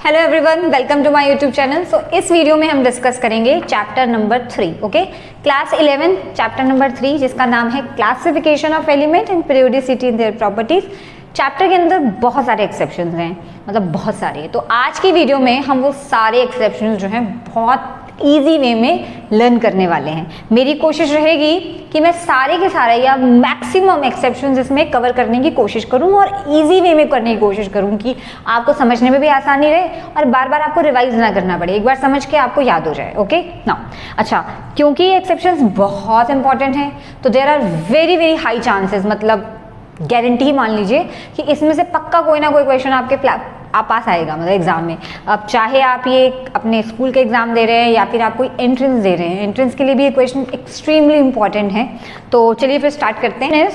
Hello everyone, welcome to my YouTube channel. So इस video में हम डिस्कस करेंगे chapter number 3, okay, class 11 chapter number 3, जिसका नाम है classification of element and periodicity in their properties. चैप्टर के अंदर बहुत सारे एक्सेप्शंस हैं, मतलब बहुत सारे। तो आज की वीडियो में हम वो सारे एक्सेप्शंस जो हैं बहुत ईजी वे में लर्न करने वाले हैं। मेरी कोशिश रहेगी कि मैं सारे के सारे या मैक्सिमम एक्सेप्शंस इसमें कवर करने की कोशिश करूं और इजी वे में करने की कोशिश करूं कि आपको समझने में भी आसानी रहे और बार बार आपको रिवाइज ना करना पड़े, एक बार समझ के आपको याद हो जाए। ओके ना, अच्छा, क्योंकि ये एक्सेप्शंस बहुत इंपॉर्टेंट हैं तो there are very very high chances, मतलब गारंटी मान लीजिए कि इसमें से पक्का कोई ना कोई क्वेश्चन आपके आप पास आएगा, मतलब एग्जाम में। अब चाहे आप ये अपने स्कूल के एग्जाम दे रहे हैं या फिर आप कोई एंट्रेंस दे रहे हैं, एंट्रेंस के लिए भी ये क्वेश्चन एक्सट्रीमली इंपॉर्टेंट है। तो चलिए फिर स्टार्ट करते हैं।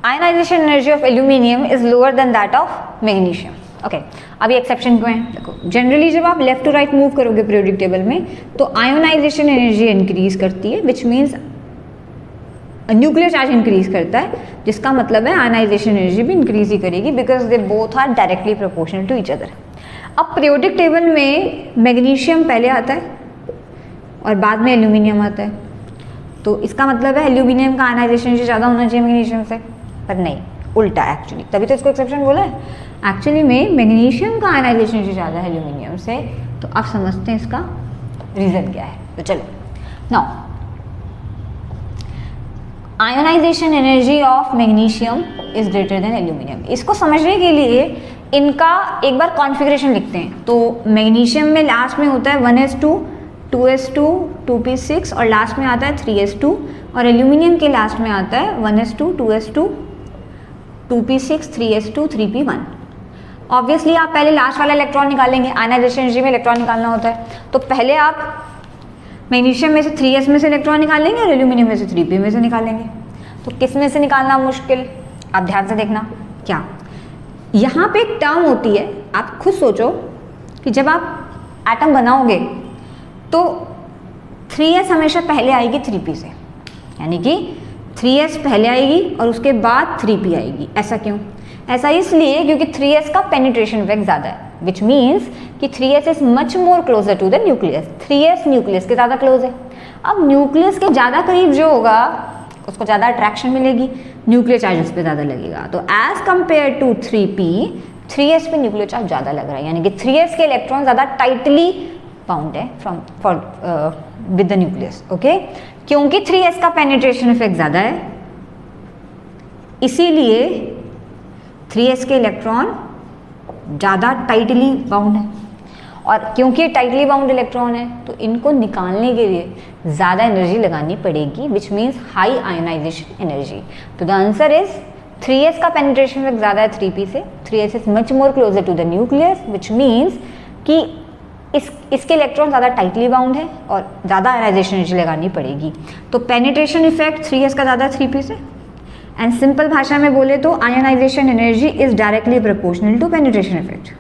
Ionisation energy of aluminium is lower than that of magnesium. Okay, अब ये एक्सेप्शन क्यों है? देखो, जनरली जब आप लेफ्ट टू राइट मूव करोगे पीरियोडिक टेबल में तो आयोनाइजेशन एनर्जी इंक्रीज करती है, which means nuclear charge increase करता है, जिसका मतलब है आयनाइजेशन एनर्जी भी इंक्रीज ही करेगी, because they both are directly proportional to each other. अब पीरियोडिक टेबल में मैग्नीशियम पहले आता है और बाद में एल्यूमिनियम आता है, तो इसका मतलब है एल्यूमिनियम का आयनाइजेशन एनर्जी ज़्यादा होना चाहिए मैग्नीशियम से, पर नहीं, उल्टा है एक्चुअली, तभी तो इसको एक्सेप्शन बोला है। एक्चुअली में मैग्नीशियम का आयनाइजेशन एनर्जी ज़्यादा है एल्यूमिनियम से, तो आप समझते हैं इसका रीज़न क्या है। तो चलो now, ionisation energy of magnesium is greater than aluminium. इसको समझने के लिए इनका एक बार कॉन्फ़िगरेशन लिखते हैं। तो मैग्नीशियम में लास्ट में होता है 1s2, 2s2, 2p6 और लास्ट में आता है 3s2, और एल्यूमिनियम के लास्ट में आता है 1s2, 2s2, 2p6, 3s2, 3p1। Obviously आप पहले लास्ट वाला इलेक्ट्रॉन निकालेंगे, आयनाइजेशन एनर्जी में इलेक्ट्रॉन निकालना होता है, तो पहले आप मैग्नीशियम में से 3s में से इलेक्ट्रॉन निकालेंगे और एल्यूमिनियम में से 3p में से निकालेंगे। तो किस में से निकालना मुश्किल? आप ध्यान से देखना, क्या यहाँ पे एक टर्म होती है, आप खुद सोचो कि जब आप एटम बनाओगे तो 3s हमेशा पहले आएगी 3p से, यानी कि 3s पहले आएगी और उसके बाद 3p आएगी। ऐसा क्यों? ऐसा इसलिए क्योंकि 3s का पेनिट्रेशन इफेक्ट ज़्यादा है, विच मीन्स कि 3s is much more closer to the nucleus. 3s nucleus के ज़्यादा क्लोज है। अब न्यूक्लियस के ज़्यादा करीब जो होगा उसको ज़्यादा अट्रैक्शन मिलेगी, न्यूक्लियर चार्ज उस पर ज़्यादा लगेगा। तो as compare to 3p, 3s पे न्यूक्लियर चार्ज ज़्यादा लग रहा है, यानी कि 3s के इलेक्ट्रॉन ज़्यादा टाइटली बाउंड है विद द न्यूक्लियस। ओके, क्योंकि 3s का पेनिट्रेशन इफेक्ट ज़्यादा है, इसीलिए 3s के इलेक्ट्रॉन ज़्यादा टाइटली बाउंड है, और क्योंकि टाइटली बाउंड इलेक्ट्रॉन है तो इनको निकालने के लिए ज़्यादा एनर्जी लगानी पड़ेगी, which means high ionisation energy. तो द आंसर इज 3s का पेनिट्रेशन इफेक्ट ज़्यादा है 3p से, 3s is much more closer to the nucleus, which means कि इसके इलेक्ट्रॉन ज़्यादा टाइटली बाउंड है और ज़्यादा आयोनाइजेशन एनर्जी लगानी पड़ेगी। तो पेनिट्रेशन इफेक्ट 3s का ज़्यादा 3p से, एंड सिंपल भाषा में बोले तो ionisation energy is directly proportional to penetration effect.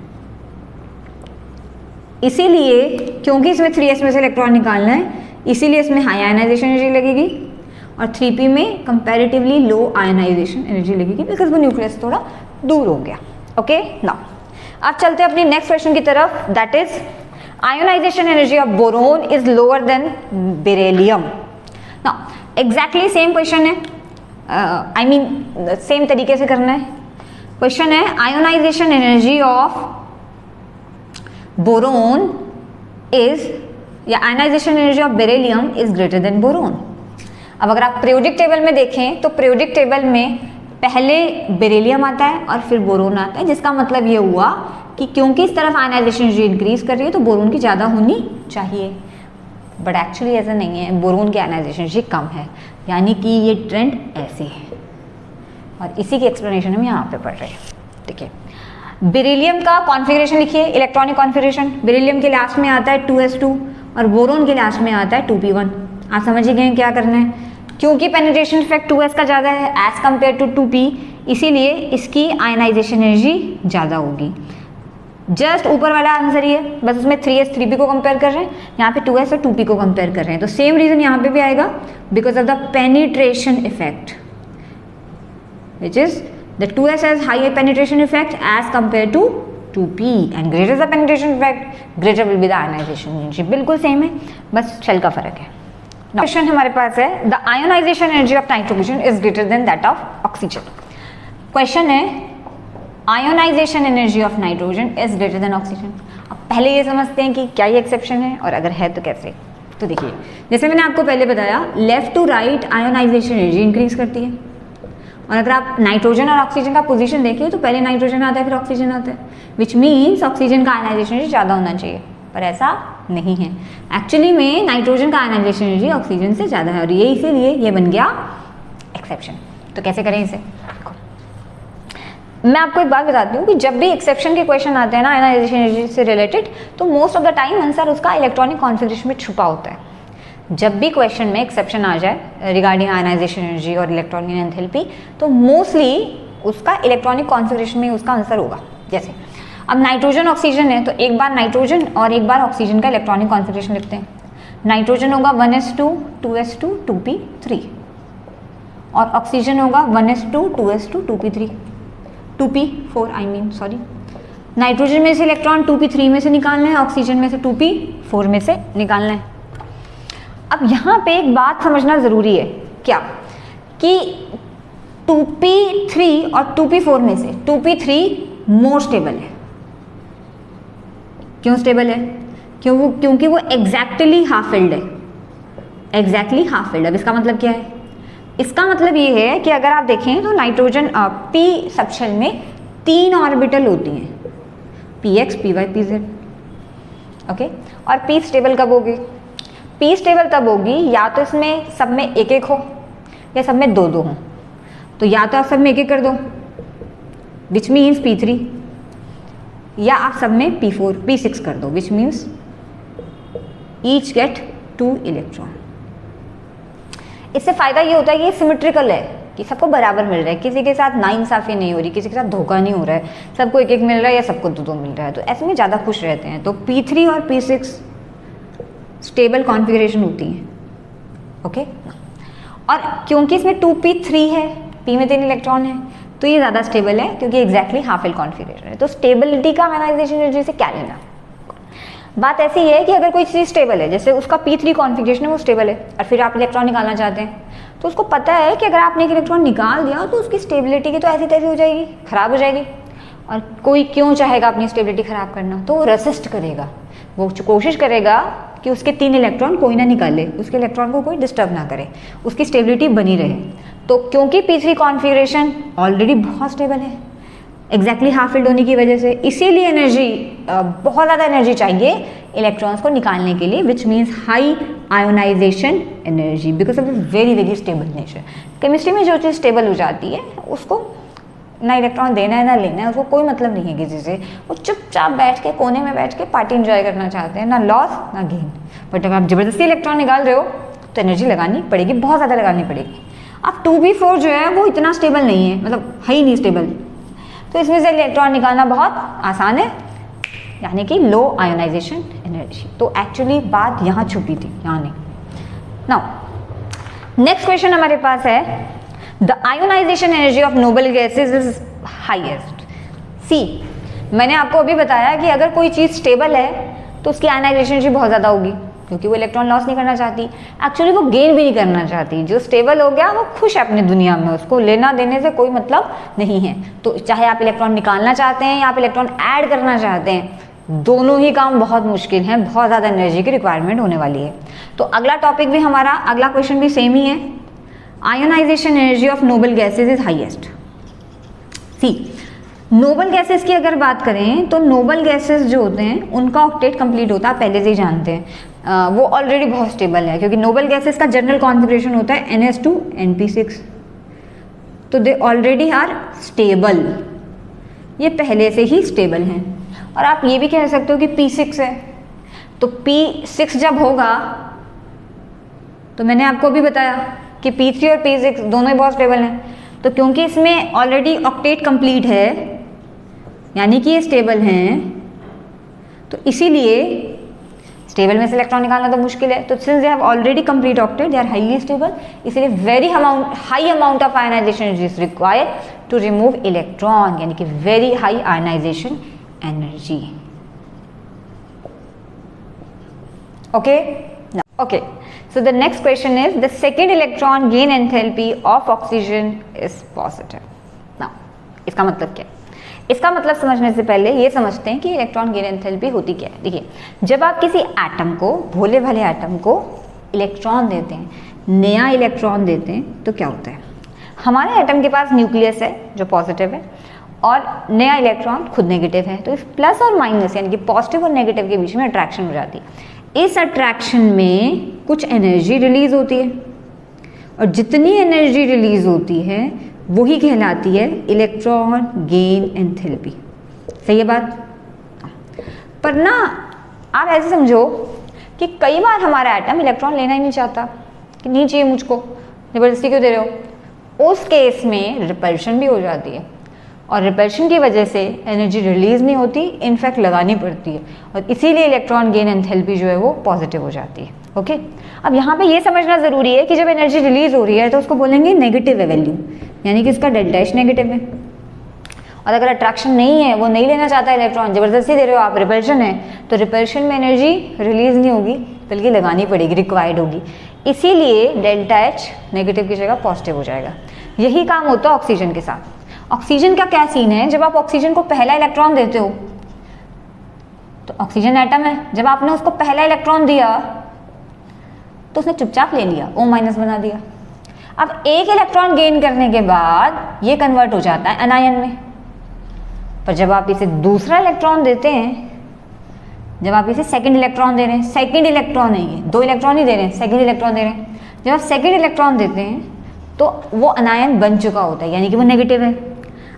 इसीलिए क्योंकि इसमें 3s में से इलेक्ट्रॉन निकालना है, इसीलिए इसमें हाई आयोनाइजेशन एनर्जी लगेगी और 3p में कंपैरेटिवली लो आयोनाइजेशन एनर्जी लगेगी, बिकॉज वो न्यूक्लियस थोड़ा दूर हो गया। ओके, नाउ अब चलते हैं अपनी नेक्स्ट क्वेश्चन की तरफ, that is ionisation energy of boron is lower than beryllium. Now exactly same question है, आई मीन सेम तरीके से करना है। क्वेश्चन है ionisation energy of boron is, या ionisation energy of beryllium is greater than boron. अब अगर आप पीरियोडिक टेबल में देखें तो पीरियोडिक टेबल में पहले बेरिलियम आता है और फिर बोरोन आता है, जिसका मतलब ये हुआ कि क्योंकि इस तरफ आयोनाइजेशन एनर्जी इंक्रीज कर रही है तो बोरोन की ज़्यादा होनी चाहिए, बट एक्चुअली ऐसा नहीं है, बोरोन की आयोनाइजेशन एनर्जी कम है, यानी कि ये ट्रेंड ऐसे है, और इसी की एक्सप्लेनेशन हम यहाँ पे पढ़ रहे हैं। ठीक है, बेरिलियम का कॉन्फ़िगरेशन लिखिए, इलेक्ट्रॉनिक कॉन्फ़िगरेशन। बेरिलियम के लास्ट में आता है 2s2 और बोरोन के लास्ट में आता है 2p1। आप समझ ही गए क्या करना है, क्योंकि पेनिट्रेशन इफेक्ट 2s का ज़्यादा है एज कम्पेयर टू 2p, इसीलिए इसकी आयनाइजेशन एनर्जी ज़्यादा होगी। जस्ट ऊपर वाला आंसर ही है, बस उसमें 3s 3p को कंपेयर कर रहे हैं, यहाँ पे 2s और 2p को कंपेयर कर रहे हैं, तो सेम रीज़न यहाँ पे भी आएगा, because of the penetration effect, which is the 2s has higher penetration effect as compared to 2p and greater the penetration effect greater will be the ionisation energy. बिल्कुल same है, बस shell का फर्क है। क्वेश्चन हमारे पास है the ionisation energy of nitrogen is greater than that of oxygen. Question है ionisation energy of nitrogen is greater than oxygen. अब पहले ये समझते हैं कि क्या ये एक्सेप्शन है और अगर है तो कैसे। तो देखिए, जैसे मैंने आपको पहले बताया, left to right ionisation energy increase करती है, और अगर आप नाइट्रोजन और ऑक्सीजन का पोजीशन देखें तो पहले नाइट्रोजन आता है फिर ऑक्सीजन आता है, विच मीन्स ऑक्सीजन का आयोनाइजेशन एनर्जी ज़्यादा होना चाहिए, पर ऐसा नहीं है। एक्चुअली में नाइट्रोजन का आयोनाइजेशन एनर्जी ऑक्सीजन से ज़्यादा है, और ये इसीलिए ये बन गया एक्सेप्शन। तो कैसे करें इसे? मैं आपको एक बात बताती हूँ कि जब भी एक्सेप्शन के क्वेश्चन आते हैं ना आयोनाइजेशन एनर्जी से रिलेटेड, तो most of the time answer उसका इलेक्ट्रॉनिक कॉन्फ़िगरेशन में छुपा होता है। जब भी क्वेश्चन में एक्सेप्शन आ जाए रिगार्डिंग आयोनाइजेशन एनर्जी और इलेक्ट्रॉनिक एंथैल्पी, तो मोस्टली उसका इलेक्ट्रॉनिक कॉन्फ़िगरेशन में उसका आंसर होगा। जैसे अब नाइट्रोजन ऑक्सीजन है, तो एक बार नाइट्रोजन और एक बार ऑक्सीजन का इलेक्ट्रॉनिक कॉन्फ़िगरेशन लिखते हैं। नाइट्रोजन होगा 1s2 2s2 2p3, और ऑक्सीजन होगा 1s2 2s2 2p3 2p4 I mean sorry. Nitrogen में से इलेक्ट्रॉन 2p3 में से निकालना है, ऑक्सीजन में से 2p4 में से निकालना है। अब यहाँ पे एक बात समझना ज़रूरी है, क्या कि 2p3 और 2p4 में से 2p3 मोर स्टेबल है। क्यों स्टेबल है? क्योंकि वो एग्जैक्टली हाफ फिल्ड है, एग्जैक्टली हाफ फिल्ड। अब इसका मतलब क्या है? इसका मतलब ये है कि अगर आप देखें तो नाइट्रोजन p सबशेल में 3 ऑर्बिटल होती हैं, px py pz, ओके। और p स्टेबल कब होगी? p स्टेबल तब होगी या तो इसमें सब में एक एक हो या सब में दो दो हो। तो या तो आप सब में एक एक कर दो विच मीन्स p3, या आप सब में p4 p6 कर दो which means each get 2 electron. इससे फायदा ये होता है कि ये सिमेट्रिकल है, कि सबको बराबर मिल रहा है, किसी के साथ नाइंसाफी नहीं हो रही, किसी के साथ धोखा नहीं हो रहा है, सबको एक एक मिल रहा है या सबको दो दो मिल रहा है, तो ऐसे में ज़्यादा खुश रहते हैं। तो p3 और p6 स्टेबल कॉन्फ़िगरेशन होती हैं, ओके। और क्योंकि इसमें 2p3 है, p में 3 इलेक्ट्रॉन है, तो ये ज़्यादा स्टेबल है क्योंकि एग्जैक्टली हाफ फिल कॉन्फ़िगरेशन है। तो स्टेबिलिटी का आयोनाइजेशन एनर्जी से क्या लेना? बात ऐसी है कि अगर कोई चीज़ स्टेबल है, जैसे उसका p3 कॉन्फ़िगरेशन है वो स्टेबल है, और फिर आप इलेक्ट्रॉन निकालना चाहते हैं, तो उसको पता है कि अगर आपने एक इलेक्ट्रॉन निकाल दिया तो उसकी स्टेबिलिटी की तो ऐसी तैसी हो जाएगी, ख़राब हो जाएगी। और कोई क्यों चाहेगा अपनी स्टेबिलिटी ख़राब करना? तो वो रेसिस्ट करेगा, वो कोशिश करेगा कि उसके 3 इलेक्ट्रॉन कोई ना निकाले, उसके इलेक्ट्रॉन को कोई डिस्टर्ब ना करे, उसकी स्टेबिलिटी बनी रहे। तो क्योंकि p3 कॉन्फ़िगरेशन ऑलरेडी बहुत स्टेबल है एग्जैक्टली हाफ फिल्ड होने की वजह से, इसीलिए एनर्जी बहुत ज़्यादा एनर्जी चाहिए इलेक्ट्रॉन्स को निकालने के लिए, which means high ionisation energy because of very very stable nature. Chemistry में जो चीज़ स्टेबल हो जाती है उसको ना इलेक्ट्रॉन देना है ना लेना है, उसको कोई मतलब नहीं है किसी से, वो चुपचाप बैठ के कोने में बैठ के पार्टी एंजॉय करना चाहते हैं, ना लॉस ना गेन। बट अगर आप ज़बरदस्ती इलेक्ट्रॉन निकाल रहे हो तो एनर्जी लगानी पड़ेगी, बहुत ज़्यादा लगानी पड़ेगी। अब 2p4 जो है वो इतना स्टेबल नहीं है, मतलब है ही नहीं स्टेबल, तो इसमें से इलेक्ट्रॉन निकालना बहुत आसान है, यानी कि लो आयोनाइजेशन एनर्जी। तो एक्चुअली बात यहाँ छुपी थी, यहाँ नहीं। नाउ नेक्स्ट क्वेश्चन हमारे पास है the ionisation energy of noble gases is highest. See, मैंने आपको अभी बताया कि अगर कोई चीज़ स्टेबल है तो उसकी आयोनाइजेशन एनर्जी बहुत ज़्यादा होगी, क्योंकि वो इलेक्ट्रॉन लॉस नहीं करना चाहती, एक्चुअली वो गेन भी नहीं करना चाहती। जो स्टेबल हो गया वो खुश है अपनी दुनिया में, उसको लेना देने से कोई मतलब नहीं है। तो चाहे आप इलेक्ट्रॉन निकालना चाहते हैं या आप इलेक्ट्रॉन ऐड करना चाहते हैं, दोनों ही काम बहुत मुश्किल हैं, बहुत ज़्यादा एनर्जी की रिक्वायरमेंट होने वाली है। तो अगला टॉपिक भी हमारा, अगला क्वेश्चन भी सेम ही है, ionisation energy of noble gases is highest. See, noble gases की अगर बात करें तो नोबल गैसेस जो होते हैं उनका ऑक्टेट कंप्लीट होता है, पहले से ही जानते हैं, वो ऑलरेडी बहुत स्टेबल है, क्योंकि नोबल गैसेस का जनरल कॉन्फ़िगरेशन होता है NS2 NP6, तो दे ऑलरेडी आर स्टेबल, ये पहले से ही स्टेबल हैं। और आप ये भी कह सकते हो कि P6 है, तो P6 जब होगा तो मैंने आपको अभी बताया कि P3 और P6 दोनों ही बहुत स्टेबल हैं, तो क्योंकि इसमें ऑलरेडी ऑक्टेट कंप्लीट है यानी कि ये स्टेबल हैं, तो इसीलिए स्टेबल में से इलेक्ट्रॉन निकालना तो मुश्किल है। तो since they have already complete octet, they are highly stable, इसलिए very high amount of ionisation is required to remove electron, यानी कि very high ionisation energy. Okay? Now, okay. So the next question is the second electron gain enthalpy of oxygen is positive. Now, इसका मतलब क्या है? इसका मतलब समझने से पहले ये समझते हैं कि इलेक्ट्रॉन गेन एंथैल्पी होती क्या है। देखिए, जब आप किसी एटम को, भोले भाले एटम को इलेक्ट्रॉन देते हैं, नया इलेक्ट्रॉन देते हैं, तो क्या होता है? हमारे एटम के पास न्यूक्लियस है जो पॉजिटिव है और नया इलेक्ट्रॉन खुद नेगेटिव है, तो इस प्लस और माइनस यानी कि पॉजिटिव और नेगेटिव के बीच में अट्रैक्शन हो जाती है। इस अट्रैक्शन में कुछ एनर्जी रिलीज होती है और जितनी एनर्जी रिलीज होती है वही कहलाती है इलेक्ट्रॉन गेन एंथैल्पी। सही है बात? पर ना आप ऐसे समझो कि कई बार हमारा एटम इलेक्ट्रॉन लेना ही नहीं चाहता कि नहीं चाहिए मुझको, जबरदस्ती क्यों दे रहे हो। उस केस में रिपल्शन भी हो जाती है और रिपल्शन की वजह से एनर्जी रिलीज नहीं होती, इनफैक्ट लगानी पड़ती है और इसीलिए इलेक्ट्रॉन गेन एंथैल्पी जो है वो पॉजिटिव हो जाती है। ओके, अब यहाँ पे ये समझना ज़रूरी है कि जब एनर्जी रिलीज हो रही है तो उसको बोलेंगे नेगेटिव है वैल्यू, यानी कि इसका डेल्टा एच नेगेटिव है। और अगर अट्रैक्शन नहीं है, वो नहीं लेना चाहता इलेक्ट्रॉन, जबरदस्ती दे रहे हो आप, रिपल्शन है, तो रिपल्शन में एनर्जी रिलीज नहीं होगी बल्कि लगानी पड़ेगी, रिक्वायर्ड होगी। इसीलिए डेल्टा एच नेगेटिव की जगह पॉजिटिव हो जाएगा। यही काम होता है ऑक्सीजन के साथ। ऑक्सीजन का क्या सीन है, जब आप ऑक्सीजन को पहला इलेक्ट्रॉन देते हो, तो ऑक्सीजन एटम है, जब आपने उसको पहला इलेक्ट्रॉन दिया तो उसने चुपचाप ले लिया, O- बना दिया। अब एक इलेक्ट्रॉन गेन करने के बाद ये कन्वर्ट हो जाता है एनायन में। पर जब आप इसे दूसरा इलेक्ट्रॉन देते हैं, जब आप इसे सेकंड इलेक्ट्रॉन दे रहे हैं, सेकंड इलेक्ट्रॉन नहीं है, 2 इलेक्ट्रॉन ही दे रहे हैं, सेकंड इलेक्ट्रॉन दे रहे हैं, जब आप सेकंड इलेक्ट्रॉन देते हैं तो वो एनायन बन चुका होता है, यानी कि वो नेगेटिव है।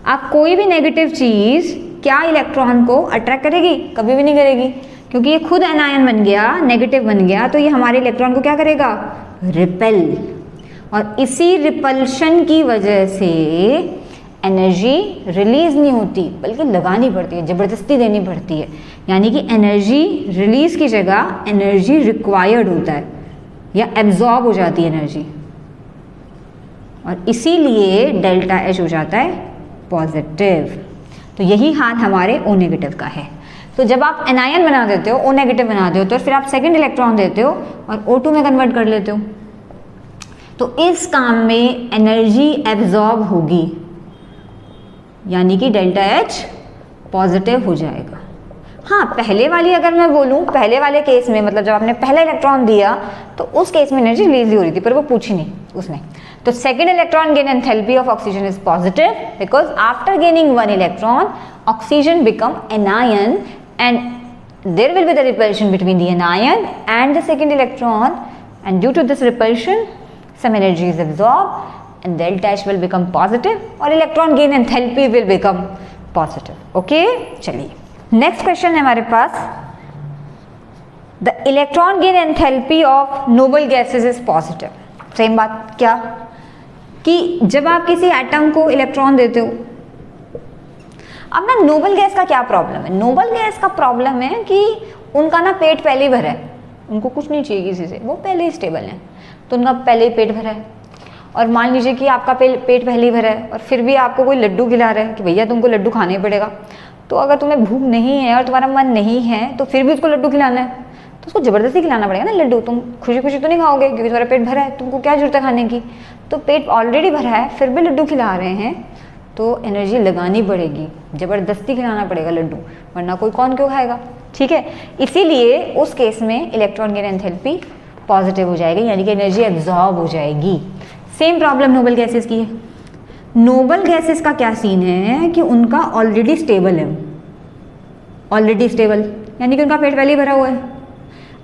आप कोई भी नेगेटिव चीज़ क्या इलेक्ट्रॉन को अट्रैक्ट करेगी? कभी भी नहीं करेगी, क्योंकि ये खुद एनायन बन गया, नेगेटिव बन गया, तो ये हमारे इलेक्ट्रॉन को क्या करेगा? रिपेल। और इसी रिपल्शन की वजह से एनर्जी रिलीज नहीं होती बल्कि लगानी पड़ती है, ज़बरदस्ती देनी पड़ती है, यानी कि एनर्जी रिलीज की जगह एनर्जी रिक्वायर्ड होता है या एब्जॉर्ब हो जाती है एनर्जी, और इसीलिए डेल्टा एच हो जाता है पॉजिटिव। तो यही हाल हमारे O नेगेटिव का है। तो जब आप एनायन बना देते हो, O नेगेटिव बना देते हो, तो फिर आप सेकंड इलेक्ट्रॉन देते हो और O2 में कन्वर्ट कर लेते हो, तो इस काम में एनर्जी एब्जॉर्ब होगी, यानी कि डेल्टा एच पॉजिटिव हो जाएगा। हाँ, पहले वाली अगर मैं बोलूँ, पहले वाले केस में मतलब जब आपने पहला इलेक्ट्रॉन दिया तो उस केस में एनर्जी रिलीज हो रही थी, पर वो पूछी नहीं उसने। तो second electron gain enthalpy of oxygen is positive because after gaining 1 electron oxygen become anion and there will be the repulsion between the anion and the second electron, and due to this repulsion some energy is absorbed and delta H will become positive और electron gain enthalpy will become positive. Okay, चलिए next question है हमारे पास, the electron gain enthalpy of noble gases is positive. Same बात क्या कि जब आप किसी एटम को इलेक्ट्रॉन देते हो, अब ना नोबल गैस का क्या प्रॉब्लम है? नोबल गैस का प्रॉब्लम है कि उनका ना पेट पहले ही भरा है, उनको कुछ नहीं चाहिए किसी से, वो पहले ही स्टेबल हैं, तो उनका पहले ही पेट भरा है। और मान लीजिए कि आपका पेट पहले ही भरा है और फिर भी आपको कोई लड्डू खिला रहा है कि भैया तुमको लड्डू खाना ही पड़ेगा, तो अगर तुम्हें भूख नहीं है और तुम्हारा मन नहीं है तो फिर भी उसको लड्डू खिलाना है, तो उसको ज़बरदस्ती खिलाना पड़ेगा ना लड्डू। तुम खुशी खुशी तो नहीं खाओगे क्योंकि तुम्हारा पेट भरा है, तुमको क्या जरूरत है खाने की। तो पेट ऑलरेडी भरा है फिर भी लड्डू खिला रहे हैं तो एनर्जी लगानी पड़ेगी, ज़बरदस्ती खिलाना पड़ेगा लड्डू, वरना कोई कौन क्यों खाएगा। ठीक है, इसीलिए उस केस में इलेक्ट्रॉन गेन एंथैल्पी पॉजिटिव हो जाएगी, यानी कि एनर्जी एब्जॉर्ब हो जाएगी। सेम प्रॉब्लम नोबल गैसेस की है। नोबल गैसेस का क्या सीन है कि उनका ऑलरेडी स्टेबल है, ऑलरेडी स्टेबल यानी कि उनका पेट पहले ही भरा हुआ है।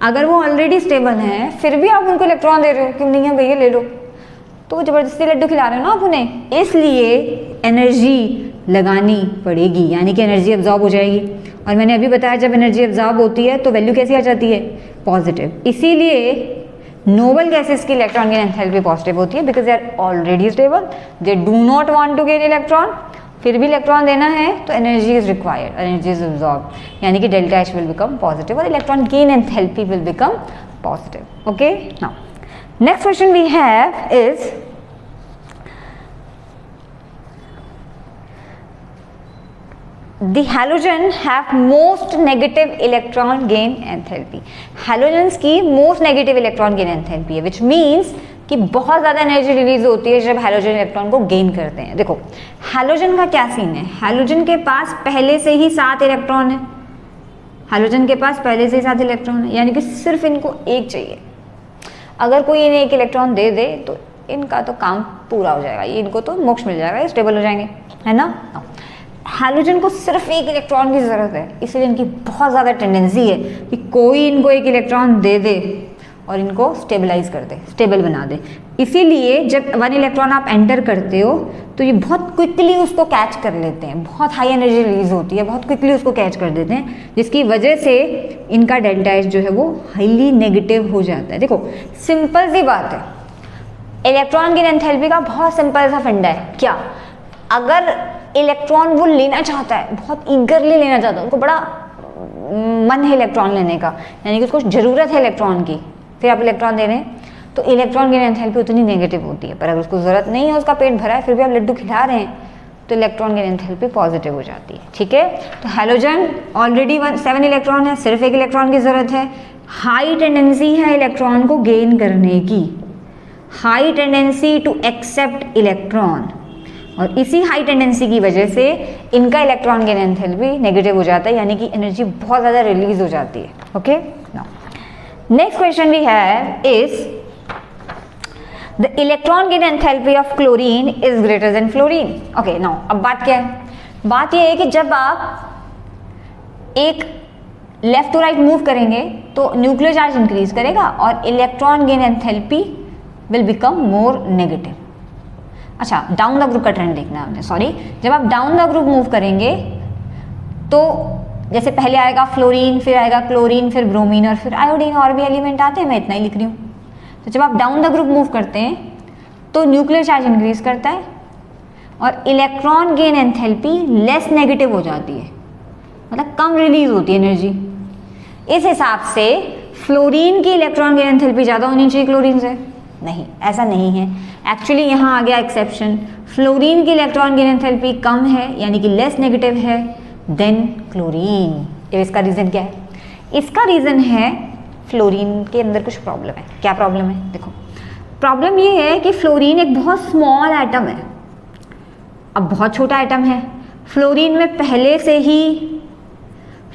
अगर वो ऑलरेडी स्टेबल हैं फिर भी आप उनको इलेक्ट्रॉन दे रहे हो, क्यों नहीं है भैया ले लो, तो वो ज़बरदस्ती लड्डू खिला रहे हो ना आप उन्हें, इसलिए एनर्जी लगानी पड़ेगी, यानी कि एनर्जी एब्जॉर्ब हो जाएगी। और मैंने अभी बताया जब एनर्जी एब्जॉर्ब होती है तो वैल्यू कैसी आ जाती है? पॉजिटिव। इसीलिए नोबल गैसेस की इलेक्ट्रॉन गेन एंथैल्पी पॉजिटिव होती है because they are already stable, they do not want to gain electron, फिर भी इलेक्ट्रॉन देना है तो energy is required, energy is absorb, यानी कि delta H will become positive और electron gain enthalpy will become positive. Okay, now next question we have is the halogen have most negative electron gain enthalpy. Halogens की most negative electron gain enthalpy है, which means कि बहुत ज़्यादा energy release होती है जब halogen electron को gain करते हैं। देखो हैलोजन का क्या सीन है, हैलोजन के पास पहले से ही 7 इलेक्ट्रॉन है, हैलोजन के पास पहले से ही 7 इलेक्ट्रॉन है, यानी कि सिर्फ इनको एक चाहिए। अगर कोई इन्हें एक इलेक्ट्रॉन दे दे तो इनका तो काम पूरा हो जाएगा, ये इनको तो मोक्ष मिल जाएगा, ये स्टेबल हो जाएंगे, है ना। हैलोजन को सिर्फ एक इलेक्ट्रॉन की ज़रूरत है, इसलिए इनकी बहुत ज़्यादा टेंडेंसी है कि कोई इनको एक इलेक्ट्रॉन दे दे और इनको स्टेबलाइज कर दे, स्टेबल बना दे। इसीलिए जब 1 इलेक्ट्रॉन आप एंटर करते हो तो ये बहुत क्विकली उसको कैच कर लेते हैं, बहुत हाई एनर्जी रिलीज होती है, बहुत क्विकली उसको कैच कर देते हैं, जिसकी वजह से इनका डेल्टा एच जो है वो हाईली नेगेटिव हो जाता है। देखो सिंपल सी बात है, इलेक्ट्रॉन की एंथैल्पी का बहुत सिंपल सा फंडा है। क्या, अगर इलेक्ट्रॉन वो लेना चाहता है, बहुत ईगरली लेना चाहता है, उनको बड़ा मन है इलेक्ट्रॉन लेने का, यानी कि उसको ज़रूरत है इलेक्ट्रॉन की, फिर आप इलेक्ट्रॉन दे रहे हैं, तो इलेक्ट्रॉन की एंथैल्पी उतनी नेगेटिव होती है। पर अगर उसको ज़रूरत नहीं है, उसका पेट भरा है, फिर भी आप लड्डू खिला रहे हैं, तो इलेक्ट्रॉन की एंथैल्पी पॉजिटिव हो जाती है। ठीक है, तो हैलोजन ऑलरेडी 7 इलेक्ट्रॉन है, सिर्फ एक इलेक्ट्रॉन की ज़रूरत है, हाई टेंडेंसी है इलेक्ट्रॉन को गेन करने की, high tendency to accept electron, और इसी हाई टेंडेंसी की वजह से इनका इलेक्ट्रॉन गेन एंथैल्पी नेगेटिव हो जाता है, यानी कि एनर्जी बहुत ज़्यादा रिलीज हो जाती है। Okay, now next question we have is the electron gain enthalpy of chlorine is greater than fluorine. Okay, now अब बात क्या है, बात यह है कि जब आप एक लेफ्ट टू राइट मूव करेंगे तो न्यूक्लियर चार्ज इंक्रीज करेगा और electron gain enthalpy will become more negative. अच्छा, डाउन द ग्रुप का ट्रेंड देखना है हमने, सॉरी, जब आप डाउन द ग्रुप मूव करेंगे तो जैसे पहले आएगा फ्लोरीन, फिर आएगा क्लोरीन, फिर ब्रोमीन और फिर आयोडीन, और भी एलिमेंट आते हैं, मैं इतना ही लिख रही हूँ। तो जब आप डाउन द ग्रुप मूव करते हैं तो न्यूक्लियर चार्ज इंक्रीज करता है और electron gain enthalpy less negative हो जाती है, मतलब कम रिलीज होती है एनर्जी। इस हिसाब से फ्लोरीन की इलेक्ट्रॉन गेन एंथैल्पी ज़्यादा होनी चाहिए क्लोरीन से, नहीं, ऐसा नहीं है। एक्चुअली यहाँ आ गया एक्सेप्शन, फ्लोरीन की इलेक्ट्रॉन गेन एंथैल्पी कम है, यानी कि लेस नेगेटिव है देन क्लोरीन। इसका रीज़न क्या है, इसका रीज़न है फ्लोरीन के अंदर कुछ प्रॉब्लम है। क्या प्रॉब्लम है, देखो प्रॉब्लम ये है कि फ्लोरीन एक बहुत स्मॉल एटम है, अब बहुत छोटा एटम है, फ्लोरीन में पहले से ही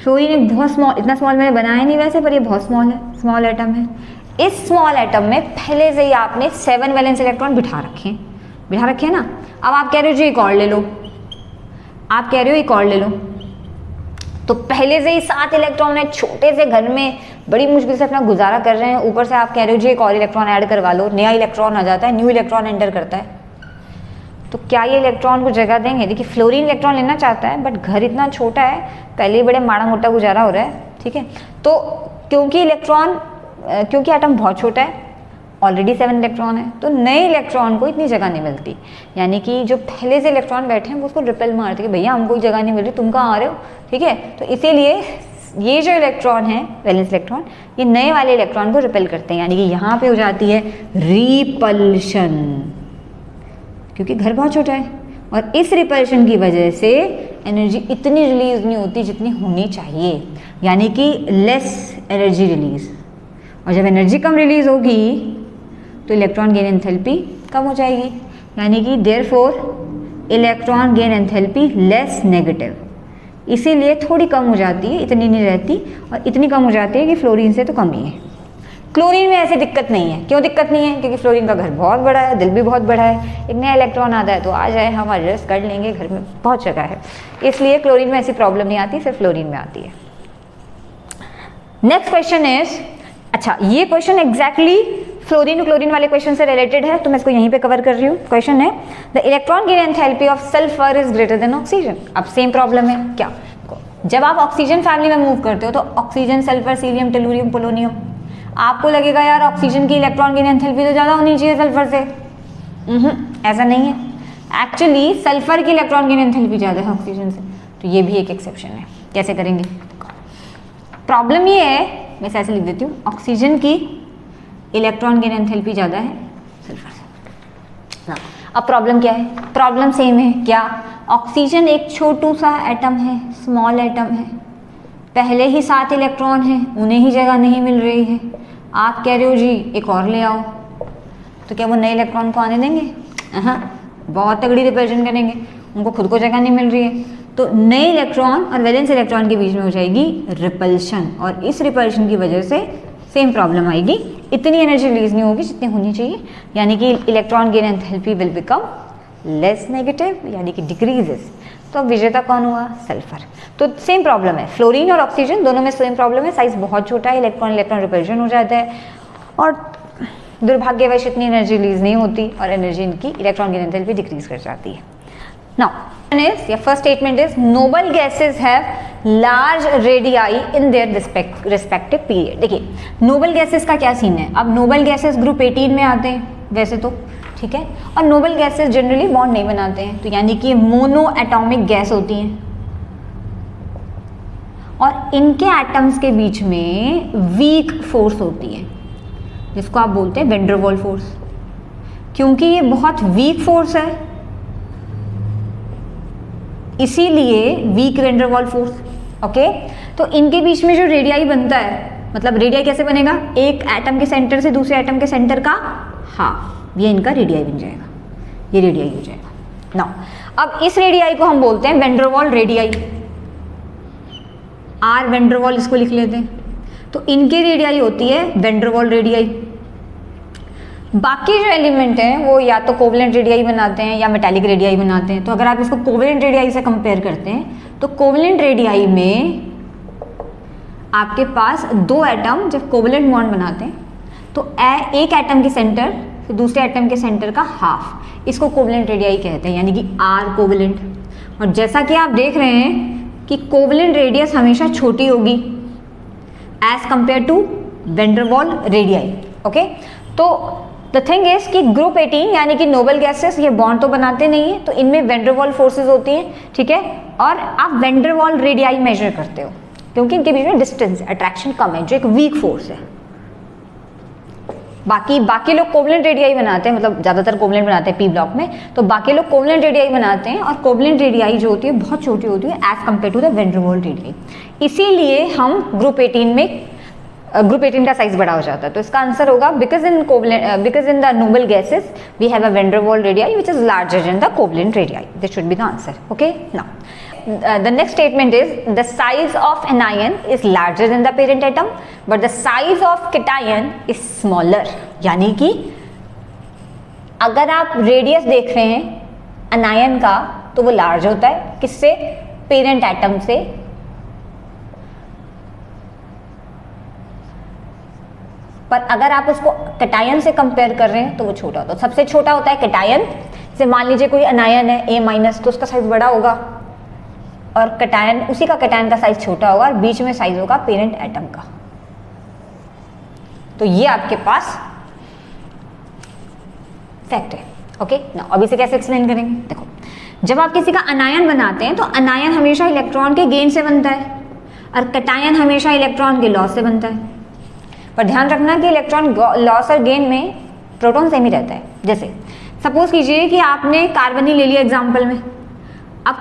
फ्लोरीन एक बहुत स्मॉल, इतना स्मॉल मैंने बनाया नहीं वैसे, पर ये बहुत स्मॉल है, स्मॉल एटम है। इस स्मॉल एटम में पहले से ही आपने 7 वैलेंस इलेक्ट्रॉन बिठा रखे हैं ना। अब आप कह रहे हो जी एक और ले लो, आप कह रहे हो एक और ले लो, तो पहले से ही 7 इलेक्ट्रॉन है, छोटे से घर में बड़ी मुश्किल से अपना गुजारा कर रहे हैं, ऊपर से आप कह रहे हो जी एक और इलेक्ट्रॉन ऐड करवा लो, नया इलेक्ट्रॉन आ जाता है, न्यू इलेक्ट्रॉन एंटर करता है, तो क्या ये इलेक्ट्रॉन को जगह देंगे? देखिए फ्लोरीन इलेक्ट्रॉन लेना चाहता है, बट घर इतना छोटा है, पहले ही बड़े माड़ा मोटा गुजारा हो रहा है, ठीक है। तो क्योंकि एटम बहुत छोटा है, ऑलरेडी 7 इलेक्ट्रॉन है, तो नए इलेक्ट्रॉन को इतनी जगह नहीं मिलती, यानी कि जो पहले से इलेक्ट्रॉन बैठे हैं वो उसको रिपेल मारते हैं कि भैया हमको जगह नहीं मिल रही, तुम कहाँ आ रहे हो, ठीक है। तो इसीलिए ये जो इलेक्ट्रॉन है वैलेंस इलेक्ट्रॉन, ये नए वाले इलेक्ट्रॉन को रिपेल करते हैं, यानी कि यहाँ पे हो जाती है रिपल्शन, क्योंकि घर बहुत छोटा है, और इस रिपल्शन की वजह से एनर्जी इतनी रिलीज नहीं होती जितनी होनी चाहिए, यानी कि लेस एनर्जी रिलीज। और जब एनर्जी कम रिलीज होगी तो इलेक्ट्रॉन गेन एंथैल्पी कम हो जाएगी, यानी कि therefore electron gain enthalpy less negative, इसीलिए थोड़ी कम हो जाती है, इतनी नहीं रहती, और इतनी कम हो जाती है कि फ्लोरीन से तो कम ही है। क्लोरीन में ऐसी दिक्कत नहीं है। क्यों दिक्कत नहीं है? क्योंकि फ्लोरीन का घर बहुत बड़ा है, दिल भी बहुत बड़ा है, एक नया इलेक्ट्रॉन आता है तो आ जाए, हम एडजस्ट कर लेंगे, घर में बहुत जगह है, इसलिए क्लोरीन में ऐसी प्रॉब्लम नहीं आती, सिर्फ फ्लोरीन में आती है। नेक्स्ट क्वेश्चन इज, अच्छा ये क्वेश्चन एग्जैक्टली फ्लोरीन क्लोरीन वाले क्वेश्चन से रिलेटेड है, तो मैं इसको यहीं पे कवर कर रही हूँ। क्वेश्चन है the electron gain enthalpy of sulphur is greater than oxygen. अब सेम प्रॉब्लम है, क्या? जब आप ऑक्सीजन फैमिली में मूव करते हो तो oxygen, sulphur, cilium, tellurium, polonium, आपको लगेगा यार ऑक्सीजन की इलेक्ट्रॉन गेन एंथैल्पी तो ज़्यादा होनी चाहिए सल्फर से। ऐसा नहीं है, एक्चुअली सल्फर की इलेक्ट्रॉन गेन एंथैल्पी ज़्यादा है ऑक्सीजन से, तो ये भी एक एक्सेप्शन है। कैसे करेंगे? प्रॉब्लम ये है, मैं ऐसे लिख देती हूँ, ऑक्सीजन की इलेक्ट्रॉन गेन एंथैल्पी ज़्यादा है सल्फर से। अब प्रॉब्लम क्या है, प्रॉब्लम सेम है क्या, ऑक्सीजन एक छोटू सा एटम है, स्मॉल एटम है, पहले ही 7 इलेक्ट्रॉन है, उन्हें ही जगह नहीं मिल रही है, आप कह रहे हो जी एक और ले आओ, तो क्या वो नए इलेक्ट्रॉन को आने देंगे? हाँ, बहुत तगड़ी रिपल्शन करेंगे, उनको खुद को जगह नहीं मिल रही है, तो नए इलेक्ट्रॉन और वैलेंस इलेक्ट्रॉन के बीच में हो जाएगी रिपल्शन, और इस रिपल्शन की वजह से सेम प्रॉब्लम आएगी, इतनी एनर्जी रिलीज नहीं होगी जितनी होनी चाहिए, यानी कि electron gain enthalpy will become less negative, यानी कि डिक्रीजेस। तो अब विजेता कौन हुआ? सल्फर। तो सेम प्रॉब्लम है, फ्लोरीन और ऑक्सीजन दोनों में सेम प्रॉब्लम है, साइज बहुत छोटा है, इलेक्ट्रॉन इलेक्ट्रॉन रिपल्शन हो जाता है और दुर्भाग्यवश इतनी एनर्जी रिलीज नहीं होती और एनर्जी इनकी इलेक्ट्रॉन गेन एंथैल्पी डिक्रीज कर जाती है। नाउ या first statement is noble gases have large radii in their respective period. देखिए नोबल गैसेस का क्या सीन है, अब नोबल गैसेस ग्रुप 18 में आते हैं वैसे तो, ठीक है, और नोबल गैसेस जनरली बॉन्ड नहीं बनाते हैं, तो यानी कि मोनो एटॉमिक गैस होती हैं और इनके एटम्स के बीच में वीक फोर्स होती है जिसको आप बोलते हैं वैन डर वाल्स फोर्स। क्योंकि ये बहुत वीक फोर्स है इसीलिए weak van der Waals force. Okay, तो इनके बीच में जो रेडियाई बनता है, मतलब रेडियाई कैसे बनेगा, एक एटम के सेंटर से दूसरे एटम के सेंटर का हाफ, ये इनका रेडियाई बन जाएगा, ये रेडियाई हो जाएगा। नाउ अब इस रेडियाई को हम बोलते हैं van der Waals radii, R van der Waals इसको लिख लेते हैं, तो इनकी रेडियाई होती है वैन डर वाल्स रेडियाई। बाकी जो एलिमेंट हैं वो या तो कोवलेंट रेडियाई बनाते हैं या मेटालिक रेडियाई बनाते हैं, तो अगर आप इसको कोवलेंट रेडियाई से कंपेयर करते हैं तो कोवलेंट रेडियाई में आपके पास 2 एटम जब कोवलेंट बॉन्ड बनाते हैं तो एक एटम के सेंटर फिर दूसरे एटम के सेंटर का हाफ, इसको कोवलेंट रेडियाई कहते हैं, यानी कि आर कोवलेंट। और जैसा कि आप देख रहे हैं कि कोवलेंट रेडियस हमेशा छोटी होगी as compare to van der Waals radii. Okay, तो द थिंग इज कि ग्रुप 18 यानी कि नोबल गैसेस ये बॉन्ड तो बनाते नहीं है, तो इनमें वैन डर वाल्स फोर्सेज होती हैं, ठीक है, और आप van der Waals radii major करते हो क्योंकि इनके बीच में डिस्टेंस अट्रैक्शन कम है, जो एक वीक फोर्स है। बाकी लोग कोवलेंट रेडियाई बनाते हैं, मतलब ज्यादातर कोवलेंट बनाते हैं पी ब्लॉक में, तो बाकी लोग कोवलेंट रेडियाई बनाते हैं और कोवलेंट रेडियाई जो होती है बहुत छोटी होती है as compare to the van der Waals radii, इसीलिए हम ग्रुप 18 का साइज बड़ा हो जाता है। तो इसका आंसर होगा because in the noble gases we have a van der Waals radii which is larger than the covalent radii. This should be the answer. Okay, now the next statement is the size of anion is larger than the parent atom but the size of cation is smaller। यानी कि अगर आप radius देख रहे हैं अनायन का तो वो लार्ज होता है, किससे? पेरेंट एटम से। पर अगर आप उसको कैटायन से कंपेयर कर रहे हैं तो वो छोटा होता है। सबसे छोटा होता है कैटायन, जैसे मान लीजिए कोई अनायन है A- तो उसका साइज बड़ा होगा और कैटायन उसी का कैटायन का साइज छोटा होगा और बीच में साइज होगा पेरेंट एटम का। तो ये आपके पास फैक्ट है। ओके, नाउ अब इसे कैसे एक्सप्लेन करेंगे? देखो, जब आप किसी का अनायन बनाते हैं तो अनायन हमेशा इलेक्ट्रॉन के गेन से बनता है और कैटायन हमेशा इलेक्ट्रॉन के लॉस से बनता है। पर ध्यान रखना कि इलेक्ट्रॉन लॉस और गेन में प्रोटॉन सेम ही रहता है। जैसे सपोज कीजिए कि आपने कार्बन ही ले लिया एग्जाम्पल में, अब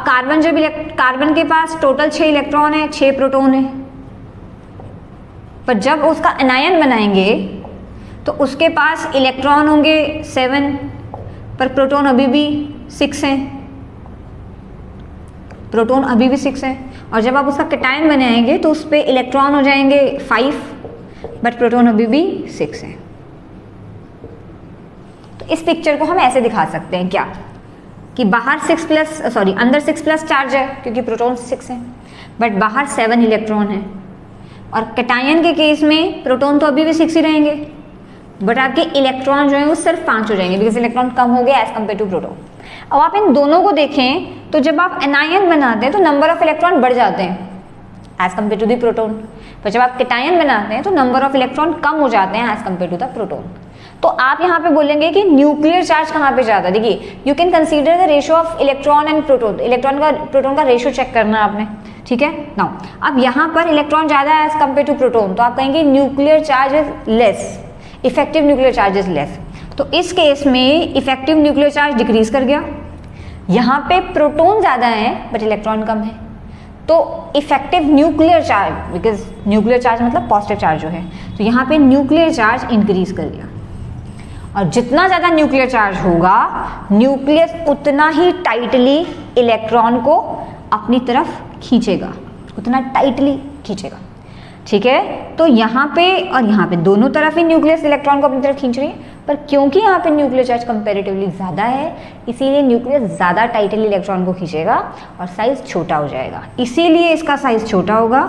कार्बन के पास टोटल 6 इलेक्ट्रॉन है, 6 प्रोटॉन है, पर जब उसका अनायन बनाएंगे तो उसके पास इलेक्ट्रॉन होंगे 7 पर प्रोटॉन अभी भी 6 हैं, प्रोटॉन अभी भी 6 हैं। और जब आप उसका कैटायन बनाएंगे तो उस पर इलेक्ट्रॉन हो जाएंगे 5 बट प्रोटॉन अभी भी 6 हैं। तो इस पिक्चर को हम ऐसे दिखा सकते हैं क्या, कि बाहर अंदर 6+ चार्ज है क्योंकि प्रोटॉन 6 हैं, बट बाहर 7 इलेक्ट्रॉन है। और कैटायन के केस में प्रोटॉन तो अभी भी 6 ही रहेंगे बट आपके इलेक्ट्रॉन जो है वो सिर्फ 5 हो जाएंगे बिकॉज इलेक्ट्रॉन कम हो गया एज कम्पेयर टू प्रोटॉन। अब आप इन दोनों को देखें तो जब आप एनायन बनाते हैं तो नंबर ऑफ इलेक्ट्रॉन बढ़ जाते हैं as compare to the proton, पर जब आप कैटायन बनाते हैं तो नंबर ऑफ इलेक्ट्रॉन कम हो जाते हैं as compare to the proton. तो आप यहाँ पे बोलेंगे कि न्यूक्लियर चार्ज कहाँ पे जाता है। देखिए, you can consider the ratio of electron and proton, proton का रेशियो चेक करना है आपने, ठीक है। नाउ अब यहाँ पर इलेक्ट्रॉन ज़्यादा है एज कम्पेयर टू प्रोटॉन, तो आप कहेंगे nuclear charge is less, effective nuclear charge is less. तो इस केस में इफेक्टिव न्यूक्लियर चार्ज डिक्रीज कर गया, यहाँ पे प्रोटॉन ज़्यादा है बट इलेक्ट्रॉन कम है, तो effective nuclear charge, because nuclear charge मतलब पॉजिटिव चार्ज जो है, तो यहाँ पे न्यूक्लियर चार्ज इंक्रीज कर गया। और जितना ज़्यादा न्यूक्लियर चार्ज होगा, न्यूक्लियस उतना ही टाइटली इलेक्ट्रॉन को अपनी तरफ खींचेगा, उतना टाइटली खींचेगा। ठीक है, तो यहाँ पे और यहाँ पे दोनों तरफ ही न्यूक्लियस इलेक्ट्रॉन को अपनी तरफ खींच रही है, पर क्योंकि यहाँ पे न्यूक्लियर चार्ज कंपैरेटिवली ज़्यादा है, इसीलिए न्यूक्लियस ज़्यादा टाइटली इलेक्ट्रॉन को खींचेगा और साइज़ छोटा हो जाएगा, इसीलिए इसका साइज़ छोटा होगा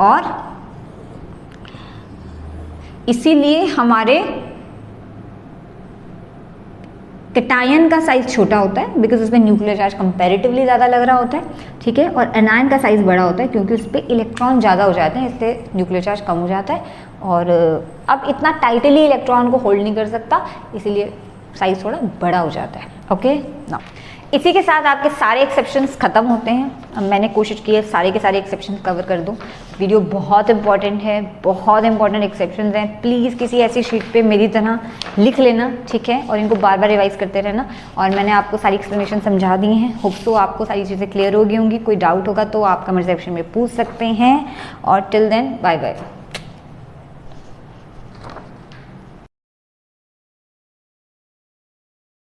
और इसीलिए हमारे कैटायन का साइज छोटा होता है बिकॉज उसमें न्यूक्लियर चार्ज कंपैरेटिवली ज़्यादा लग रहा होता है। ठीक है, और एनायन का साइज बड़ा होता है क्योंकि उस पर इलेक्ट्रॉन ज़्यादा हो जाते हैं, इससे न्यूक्लियर चार्ज कम हो जाता है और अब इतना टाइटली इलेक्ट्रॉन को होल्ड नहीं कर सकता, इसीलिए साइज थोड़ा बड़ा हो जाता है। ओके ना, इसी के साथ आपके सारे एक्सेप्शंस खत्म होते हैं। अब मैंने कोशिश की है सारे के सारे एक्सेप्शंस कवर कर दूं। वीडियो बहुत इंपॉर्टेंट है, बहुत इंपॉर्टेंट एक्सेप्शंस हैं। प्लीज़ किसी ऐसी शीट पे मेरी तरह लिख लेना, ठीक है, और इनको बार बार रिवाइज करते रहना। और मैंने आपको सारी एक्सप्लेनेशन समझा दी हैं, होप सो आपको सारी चीज़ें क्लियर हो गई होंगी। कोई डाउट होगा तो आप कमेंट सेक्शन में पूछ सकते हैं और टिल देन बाय बाय।